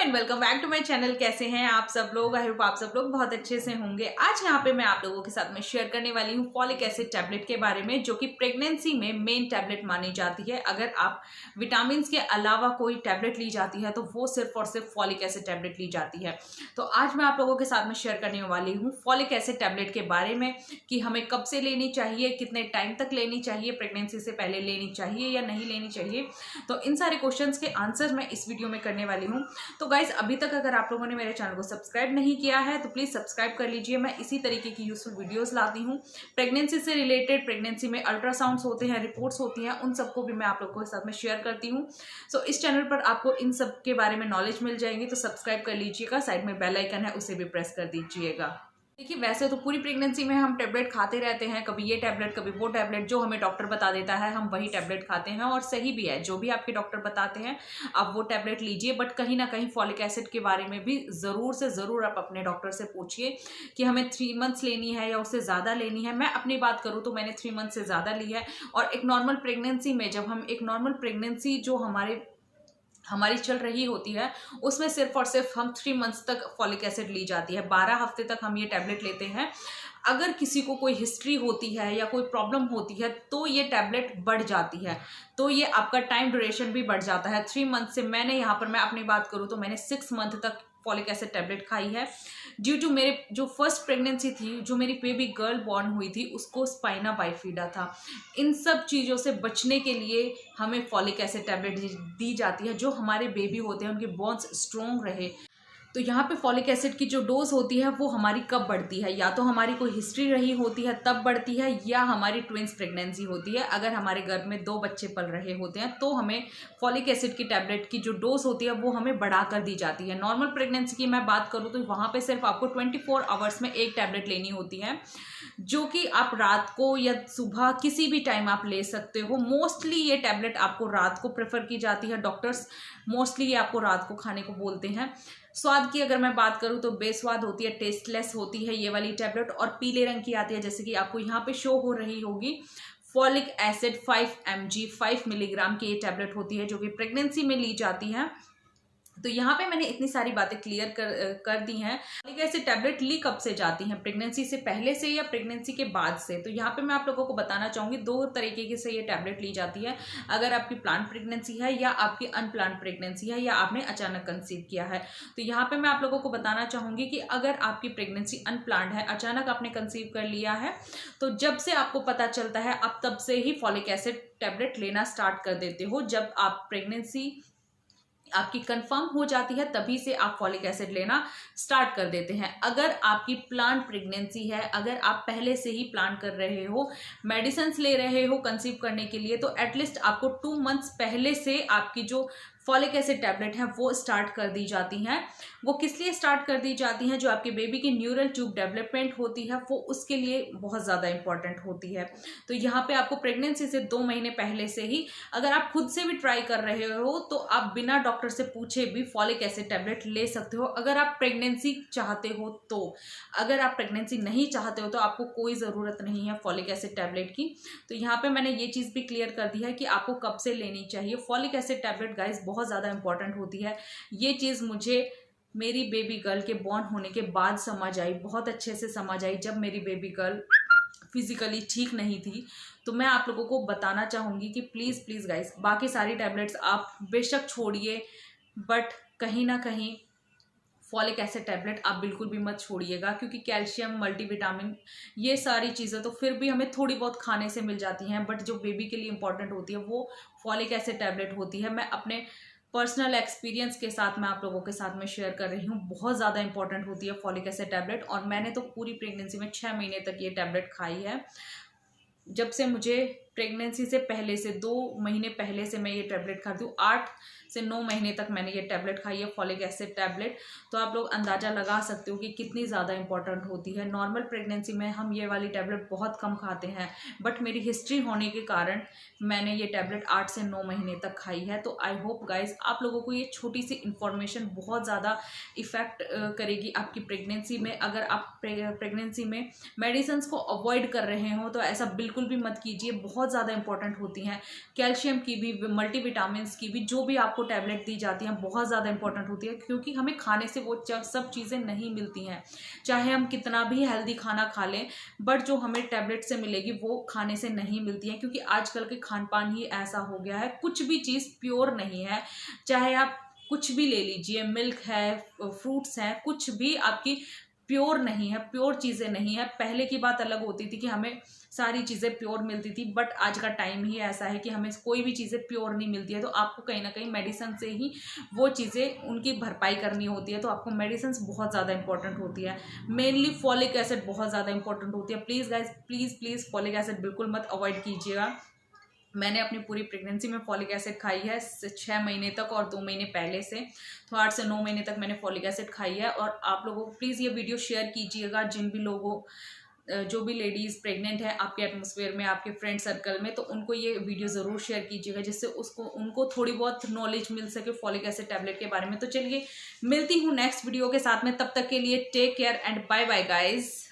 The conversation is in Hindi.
And welcome back to my channel. कैसे हैं आप सब लोग? आई होप आप सब लोग बहुत अच्छे से होंगे। आज यहाँ पे मैं आप लोगों के साथ में शेयर करने वाली हूँ फॉलिक एसिड टैबलेट के बारे में, जो कि प्रेगनेंसी में मेन टैबलेट मानी जाती है। अगर आप विटामिन के अलावा कोई टैबलेट ली जाती है तो वो सिर्फ और सिर्फ फॉलिक एसिड टैबलेट ली जाती है। तो आज मैं आप लोगों के साथ में शेयर करने वाली हूँ फॉलिक एसिड टैबलेट के बारे में कि हमें कब से लेनी चाहिए, कितने टाइम तक लेनी चाहिए, प्रेगनेंसी से पहले लेनी चाहिए या नहीं लेनी चाहिए। तो इन सारे क्वेश्चंस के आंसर मैं इस वीडियो में करने वाली हूँ। तो गाइज, अभी तक अगर आप लोगों ने मेरे चैनल को सब्सक्राइब नहीं किया है तो प्लीज सब्सक्राइब कर लीजिए। मैं इसी तरीके की यूजफुल वीडियोस लाती हूँ प्रेगनेंसी से रिलेटेड। प्रेगनेंसी में अल्ट्रासाउंड्स होते हैं, रिपोर्ट्स होती हैं, उन सबको भी मैं आप लोगों के साथ में शेयर करती हूँ। सो इस चैनल पर आपको इन सब के बारे में नॉलेज मिल जाएगी। तो सब्सक्राइब कर लीजिएगा, साइड में बेल आइकन है उसे भी प्रेस कर दीजिएगा। देखिए, वैसे तो पूरी प्रेगनेंसी में हम टैबलेट खाते रहते हैं, कभी ये टैबलेट कभी वो टैबलेट, जो हमें डॉक्टर बता देता है हम वही टैबलेट खाते हैं। और सही भी है, जो भी आपके डॉक्टर बताते हैं आप वो टैबलेट लीजिए। बट कहीं ना कहीं फॉलिक एसिड के बारे में भी ज़रूर से ज़रूर आप अपने डॉक्टर से पूछिए कि हमें 3 मंथ्स लेनी है या उससे ज़्यादा लेनी है। मैं अपनी बात करूँ तो मैंने 3 मंथ से ज़्यादा ली है। और एक नॉर्मल प्रेगनेंसी में, जब हम एक नॉर्मल प्रेगनेंसी जो हमारी चल रही होती है, उसमें सिर्फ और सिर्फ हम 3 मंथ्स तक फॉलिक एसिड ली जाती है। 12 हफ्ते तक हम ये टैबलेट लेते हैं। अगर किसी को कोई हिस्ट्री होती है या कोई प्रॉब्लम होती है तो ये टैबलेट बढ़ जाती है, तो ये आपका टाइम ड्यूरेशन भी बढ़ जाता है। 3 मंथ से मैंने यहाँ पर, मैं अपनी बात करूँ तो मैंने 6 मंथ तक फॉलिक एसिड टैबलेट खाई है। ड्यू टू मेरे जो फर्स्ट प्रेगनेंसी थी, जो मेरी बेबी गर्ल बॉर्न हुई थी, उसको स्पाइना बाइफिडा था। इन सब चीज़ों से बचने के लिए हमें फॉलिक एसिड टैबलेट दी जाती है, जो हमारे बेबी होते हैं उनके बोन्स स्ट्रॉन्ग रहे। तो यहाँ पे फॉलिक एसिड की जो डोज होती है वो हमारी कब बढ़ती है, या तो हमारी कोई हिस्ट्री रही होती है तब बढ़ती है, या हमारी ट्विंस प्रेगनेंसी होती है, अगर हमारे गर्भ में 2 बच्चे पल रहे होते हैं तो हमें फॉलिक एसिड की टैबलेट की जो डोज होती है वो हमें बढ़ा कर दी जाती है। नॉर्मल प्रेगनेंसी की मैं बात करूँ तो वहाँ पे सिर्फ आपको 24 आवर्स में एक टैबलेट लेनी होती है, जो कि आप रात को या सुबह किसी भी टाइम आप ले सकते हो। मोस्टली ये टैबलेट आपको रात को प्रेफर की जाती है, डॉक्टर्स मोस्टली ये आपको रात को खाने को बोलते हैं। स्वाद की अगर मैं बात करूं तो बेस्वाद होती है, टेस्टलेस होती है ये वाली टैबलेट, और पीले रंग की आती है, जैसे कि आपको यहाँ पे शो हो रही होगी। फॉलिक एसिड 5 mg 5 मिलीग्राम की ये टैबलेट होती है, जो कि प्रेगनेंसी में ली जाती है। तो यहाँ पे मैंने इतनी सारी बातें क्लियर कर दी हैं। फॉलिक एसिड टैबलेट ली कब से जाती हैं, प्रेगनेंसी से पहले से या प्रेगनेंसी के बाद से? तो यहाँ पे मैं आप लोगों को बताना चाहूँगी 2 तरीके से ये टैबलेट ली जाती है। अगर आपकी प्लान प्रेगनेंसी है या आपकी अनप्लान प्रेगनेंसी है, या आपने अचानक कंसीव किया है। तो यहाँ पे मैं आप लोगों को बताना चाहूँगी कि अगर आपकी प्रेगनेंसी अनप्लान्ड है, अचानक आपने कंसीव कर लिया है, तो जब से आपको पता चलता है आप तब से ही फॉलिक एसिड टैबलेट लेना स्टार्ट कर देते हो। जब आप प्रेगनेंसी आपकी कंफर्म हो जाती है तभी से आप फॉलिक एसिड लेना स्टार्ट कर देते हैं। अगर आपकी प्लान प्रेगनेंसी है, अगर आप पहले से ही प्लान कर रहे हो, मेडिसिन ले रहे हो कंसीव करने के लिए, तो एटलीस्ट आपको 2 मंथ्स पहले से आपकी जो फॉलिक एसिड टैबलेट है वो स्टार्ट कर दी जाती हैं। वो किस लिए स्टार्ट कर दी जाती हैं? जो आपके बेबी की न्यूरल ट्यूब डेवलपमेंट होती है वो उसके लिए बहुत ज़्यादा इंपॉर्टेंट होती है। तो यहाँ पे आपको प्रेगनेंसी से 2 महीने पहले से ही, अगर आप खुद से भी ट्राई कर रहे हो तो आप बिना डॉक्टर से पूछे भी फॉलिक एसिड टैबलेट ले सकते हो, अगर आप प्रेगनेंसी चाहते हो तो। अगर आप प्रेगनेंसी नहीं चाहते हो तो आपको कोई ज़रूरत नहीं है फॉलिक एसिड टैबलेट की। तो यहाँ पे मैंने ये चीज़ भी क्लियर कर दी है कि आपको कब से लेनी चाहिए फॉलिक एसिड टैबलेट। गाइस, बहुत ज़्यादा इंपॉर्टेंट होती है ये चीज़। मुझे मेरी बेबी गर्ल के बॉर्न होने के बाद समझ आई, बहुत अच्छे से समझ आई, जब मेरी बेबी गर्ल फिजिकली ठीक नहीं थी। तो मैं आप लोगों को बताना चाहूँगी कि प्लीज़ प्लीज़ गाइस, बाकी सारी टैबलेट्स आप बेशक छोड़िए, बट कहीं ना कहीं फॉलिक एसिड टैबलेट आप बिल्कुल भी मत छोड़िएगा, क्योंकि कैल्शियम, मल्टीविटामिन, ये सारी चीज़ें तो फिर भी हमें थोड़ी बहुत खाने से मिल जाती हैं, बट जो बेबी के लिए इंपॉर्टेंट होती है वो फॉलिक एसिड टैबलेट होती है। मैं अपने पर्सनल एक्सपीरियंस के साथ मैं आप लोगों के साथ में शेयर कर रही हूँ। बहुत ज़्यादा इंपॉर्टेंट होती है फॉलिक एसिड टैबलेट, और मैंने तो पूरी प्रेगनेंसी में 6 महीने तक ये टैबलेट खाई है। जब से मुझे प्रेगनेंसी से पहले से 2 महीने पहले से मैं ये टैबलेट खाती हूँ। 8 से 9 महीने तक मैंने ये टैबलेट खाई है, फॉलिक एसिड टैबलेट। तो आप लोग अंदाज़ा लगा सकते हो कि कितनी ज़्यादा इंपॉर्टेंट होती है। नॉर्मल प्रेगनेंसी में हम ये वाली टैबलेट बहुत कम खाते हैं, बट मेरी हिस्ट्री होने के कारण मैंने ये टैबलेट 8 से 9 महीने तक खाई है। तो आई होप गाइज आप लोगों को ये छोटी सी इन्फॉर्मेशन बहुत ज़्यादा इफ़ेक्ट करेगी आपकी प्रेगनेंसी में। अगर आप प्रेगनेंसी में मेडिसिन को अवॉइड कर रहे हो तो ऐसा बिल्कुल भी मत कीजिए, बहुत ज़्यादा इंपॉर्टेंट होती हैं। कैल्शियम की भी, मल्टीविटामिन की भी, जो भी आपको आपको टैबलेट दी जाती हैं बहुत ज़्यादा इंपॉर्टेंट होती है, क्योंकि हमें खाने से वो सब चीज़ें नहीं मिलती हैं। चाहे हम कितना भी हेल्दी खाना खा लें, बट जो हमें टैबलेट से मिलेगी वो खाने से नहीं मिलती है, क्योंकि आजकल के खान पान ही ऐसा हो गया है, कुछ भी चीज़ प्योर नहीं है। चाहे आप कुछ भी ले लीजिए, मिल्क है, फ्रूट्स हैं, कुछ भी आपकी प्योर नहीं है, प्योर चीज़ें नहीं है। पहले की बात अलग होती थी कि हमें सारी चीज़ें प्योर मिलती थी, बट आज का टाइम ही ऐसा है कि हमें कोई भी चीज़ें प्योर नहीं मिलती है। तो आपको कहीं ना कहीं मेडिसिन से ही वो चीज़ें उनकी भरपाई करनी होती है। तो आपको मेडिसिन बहुत ज़्यादा इंपॉर्टेंट होती है। मेनली फॉलिक एसिड बहुत ज़्यादा इंपॉर्टेंट होती है। Please guys, please folic acid बिल्कुल मत अवॉइड कीजिएगा। मैंने अपनी पूरी प्रेगनेंसी में फॉलिक एसिड खाई है 6 महीने तक, और 2 महीने पहले से तो 8 से 9 महीने तक मैंने फॉलिक एसिड खाई है। और आप लोगों को प्लीज़ ये वीडियो शेयर कीजिएगा, जिन भी लोगों जो भी लेडीज़ प्रेग्नेंट है आपके एटमॉस्फेयर में, आपके फ्रेंड सर्कल में, तो उनको ये वीडियो ज़रूर शेयर कीजिएगा, जिससे उनको थोड़ी बहुत नॉलेज मिल सके फॉलिक एसिड टैबलेट के बारे में। तो चलिए मिलती हूँ नेक्स्ट वीडियो के साथ में, तब तक के लिए take care and bye bye guys.